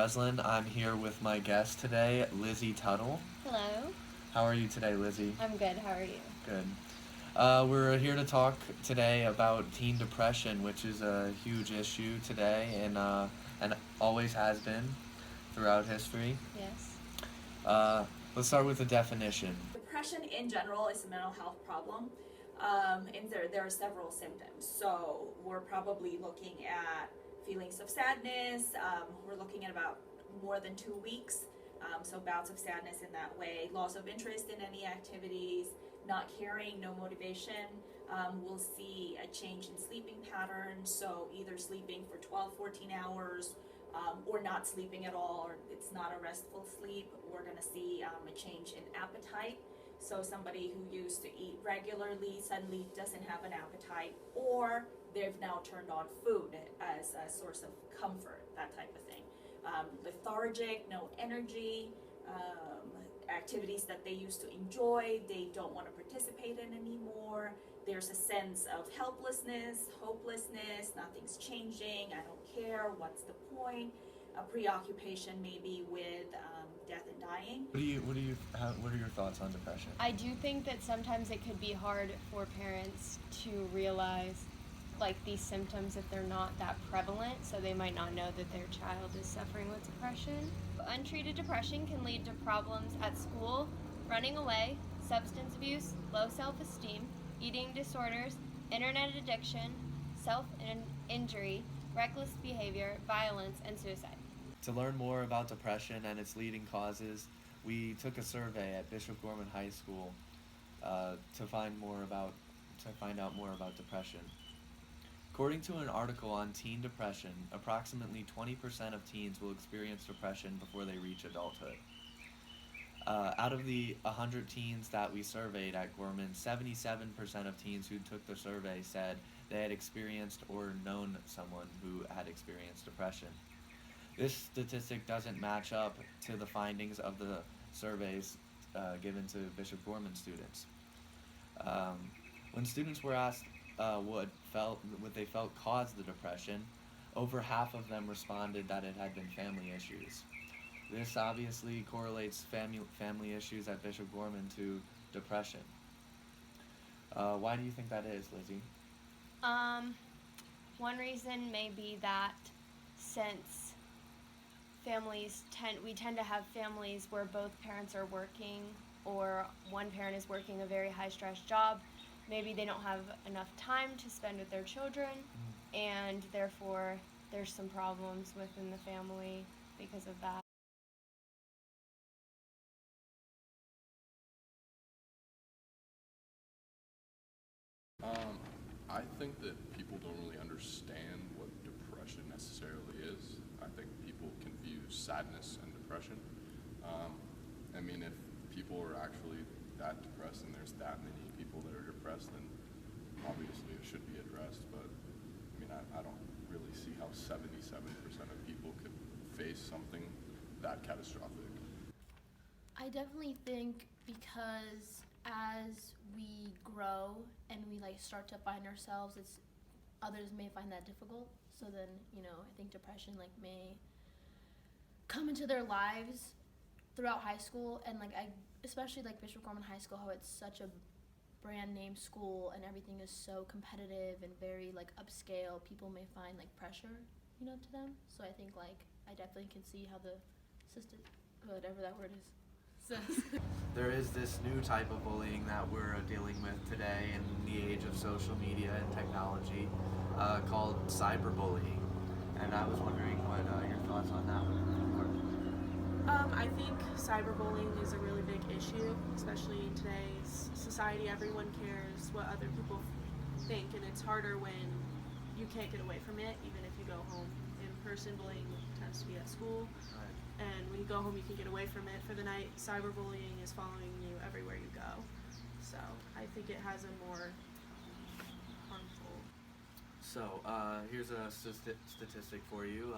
Breslin. I'm here with my guest today, Lizzie Tuttle. Hello. How are you today, Lizzie? I'm good. How are you? Good. We're here to talk today about teen depression, which is a huge issue today and always has been throughout history. Yes. Let's start with the definition. Depression in general is a mental health problem, and there are several symptoms. So we're probably looking at feelings of sadness. We're looking at about more than 2 weeks. So bouts of sadness in that way, loss of interest in any activities, not caring, no motivation. We'll see a change in sleeping patterns, so either sleeping for 12, 14 hours, or not sleeping at all, or it's not a restful sleep. We're going to see a change in appetite. So somebody who used to eat regularly suddenly doesn't have an appetite, or they've now turned on food as a source of comfort, that type of thing. Lethargic, no energy, activities that they used to enjoy, they don't want to participate in anymore. There's a sense of helplessness, hopelessness, nothing's changing, I don't care, what's the point? A preoccupation maybe with death and dying. What are your thoughts on depression? I do think that sometimes it could be hard for parents to realize these symptoms if they're not that prevalent, so they might not know that their child is suffering with depression. Untreated depression can lead to problems at school, running away, substance abuse, low self-esteem, eating disorders, internet addiction, self-injury, reckless behavior, violence, and suicide. To learn more about depression and its leading causes, we took a survey at Bishop Gorman High School to find out more about depression. According to an article on teen depression, approximately 20% of teens will experience depression before they reach adulthood. Out of the 100 teens that we surveyed at Gorman, 77% of teens who took the survey said they had experienced or known someone who had experienced depression. This statistic doesn't match up to the findings of the surveys given to Bishop Gorman students. When students were asked what they felt caused the depression, over half of them responded that it had been family issues. This obviously correlates family issues at Bishop Gorman to depression. Why do you think that is, Lizzie? One reason may be that since we tend to have families where both parents are working, or one parent is working a very high-stress job, maybe they don't have enough time to spend with their children, and therefore there's some problems within the family because of that. I think that people don't really understand what depression necessarily is. I think people confuse sadness and depression. If people are actually that depressed and there's that many people that are depressed, then obviously it should be addressed. But I don't really see how 77% of people could face something that catastrophic. I definitely think because as we grow and we start to find ourselves, others may find that difficult. So then, I think depression may come into their lives throughout high school, and especially Bishop Gorman High School, how it's such a brand name school and everything is so competitive and very upscale. People may find pressure, to them. So I think I definitely can see how the system, whatever that word is. There is this new type of bullying that we're dealing with today in the age of social media and technology called cyberbullying. And I was wondering what your thoughts on that were. I think cyberbullying is a really big issue, especially in today's society. Everyone cares what other people think, and it's harder when you can't get away from it, even if you go home. In-person bullying tends to be at school. Right. And when you go home, you can get away from it for the night. Cyberbullying is following you everywhere you go. So I think it has a more harmful. So here's a statistic for you.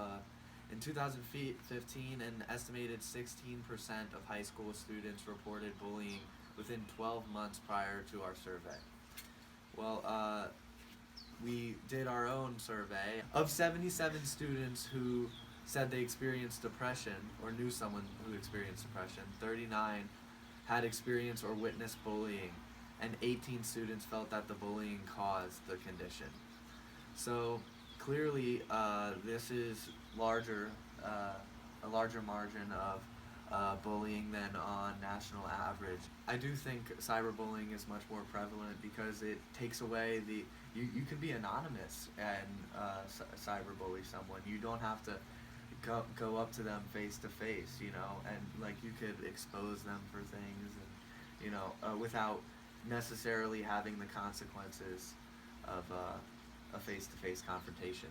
In 2015, an estimated 16% of high school students reported bullying within 12 months prior to our survey. Well, we did our own survey. Of 77 students who said they experienced depression or knew someone who experienced depression. 39 had experienced or witnessed bullying, and 18 students felt that the bullying caused the condition. So clearly, this is a larger margin of bullying than on national average. I do think cyberbullying is much more prevalent because it takes away you can be anonymous and cyberbully someone. You don't have to go up to them face to face, and like you could expose them for things, and without necessarily having the consequences of a face-to-face confrontation.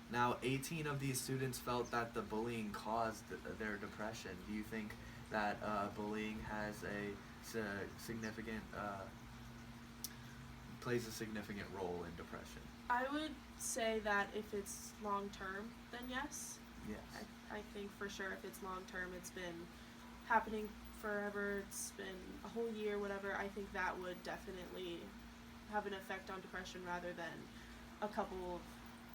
Now, 18 of these students felt that the bullying caused their depression. Do you think that bullying has plays a significant role in depression? I would say that if it's long term, then yes. Yes. I think for sure if it's long term, it's been happening forever, it's been a whole year, whatever, I think that would definitely have an effect on depression rather than a couple,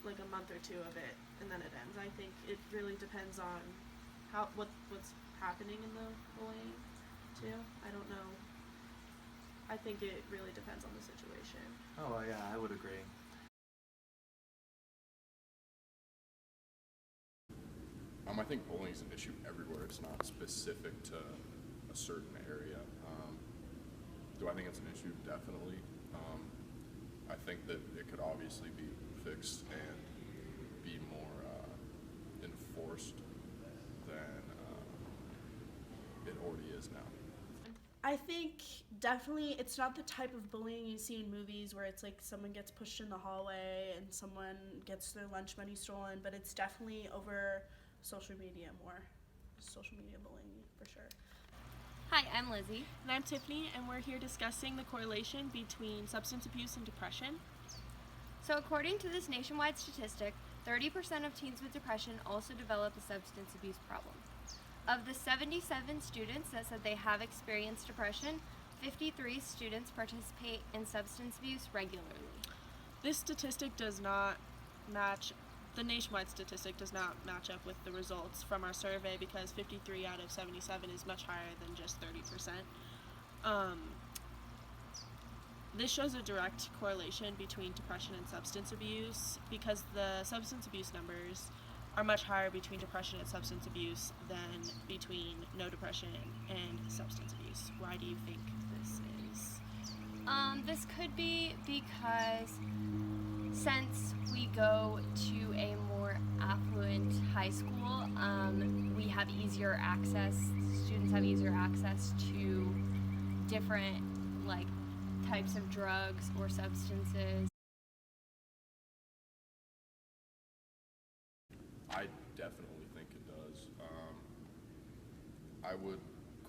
like a month or two of it and then it ends. I think it really depends on what's happening in the bullying too. I don't know. I think it really depends on the situation. Oh yeah, I would agree. I think bullying is an issue everywhere. It's not specific to a certain area. Do I think it's an issue? Definitely. I think that it could obviously be fixed and be more enforced than it already is now. I think definitely it's not the type of bullying you see in movies where it's like someone gets pushed in the hallway and someone gets their lunch money stolen, but it's definitely over social media more. Social media bullying for sure. Hi, I'm Lizzie. And I'm Tiffany, and we're here discussing the correlation between substance abuse and depression. So according to this nationwide statistic, 30% of teens with depression also develop a substance abuse problem. Of the 77 students that said they have experienced depression, 53 students participate in substance abuse regularly. This statistic does not match, the nationwide statistic does not match up with the results from our survey because 53 out of 77 is much higher than just 30%. This shows a direct correlation between depression and substance abuse because the substance abuse numbers are much higher between depression and substance abuse than between no depression and substance abuse. Why do you think this is? This could be because since we go to a more affluent high school, we have easier access, students have easier access to different types of drugs or substances. I definitely think it does. I would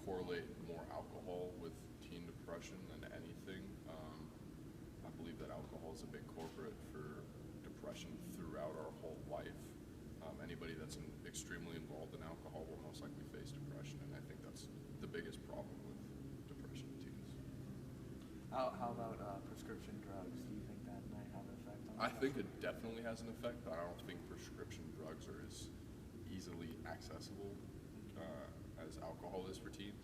correlate more alcohol with teen depression than anything. I believe that alcohol is a big culprit for depression throughout our whole life. Anybody that's extremely involved in alcohol will most likely face depression, and I think that's the biggest problem with depression in teens. How about prescription drugs? Do you think that might have an effect on I think depression? it definitely has an effect, but I don't think prescription drugs are as easily accessible as alcohol is for teens.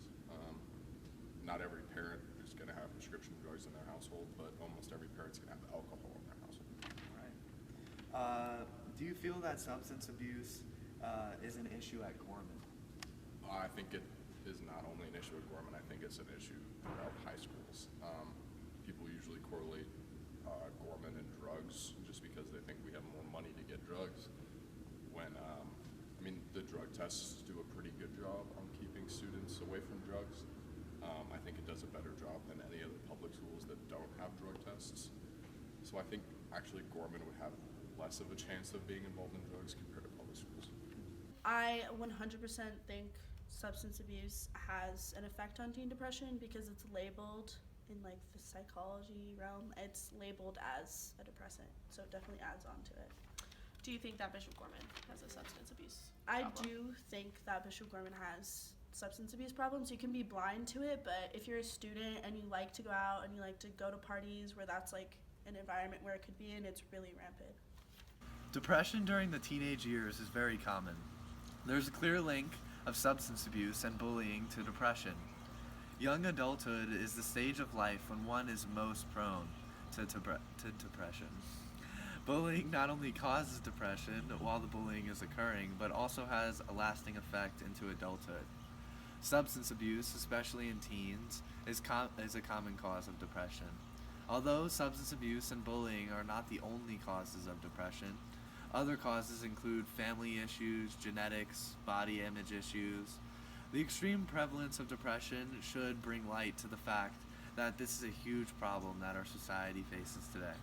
Not every parent is going to have prescription drugs in their household, but almost every parent's going to have alcohol in their household. Right. Do you feel that substance abuse is an issue at Gorman? I think it is not only an issue at Gorman, I think it's an issue throughout high schools. People usually correlate Gorman and drugs just because they think we have more money to get drugs. When, the drug tests do a pretty good job on keeping students away from drugs. I think it does a better job than any of the public schools that don't have drug tests. So I think actually Gorman would have less of a chance of being involved in drugs compared to public schools. I 100% think substance abuse has an effect on teen depression because it's labeled in the psychology realm. It's labeled as a depressant, so it definitely adds on to it. Do you think that Bishop Gorman has a substance abuse problem? I do think that Bishop Gorman has substance abuse problems. You can be blind to it, but if you're a student and you like to go out and you like to go to parties where that's an environment where it could be in, it's really rampant. Depression during the teenage years is very common. There's a clear link of substance abuse and bullying to depression. Young adulthood is the stage of life when one is most prone to depression. Bullying not only causes depression while the bullying is occurring, but also has a lasting effect into adulthood. Substance abuse, especially in teens, is a common cause of depression. Although substance abuse and bullying are not the only causes of depression, other causes include family issues, genetics, body image issues. The extreme prevalence of depression should bring light to the fact that this is a huge problem that our society faces today.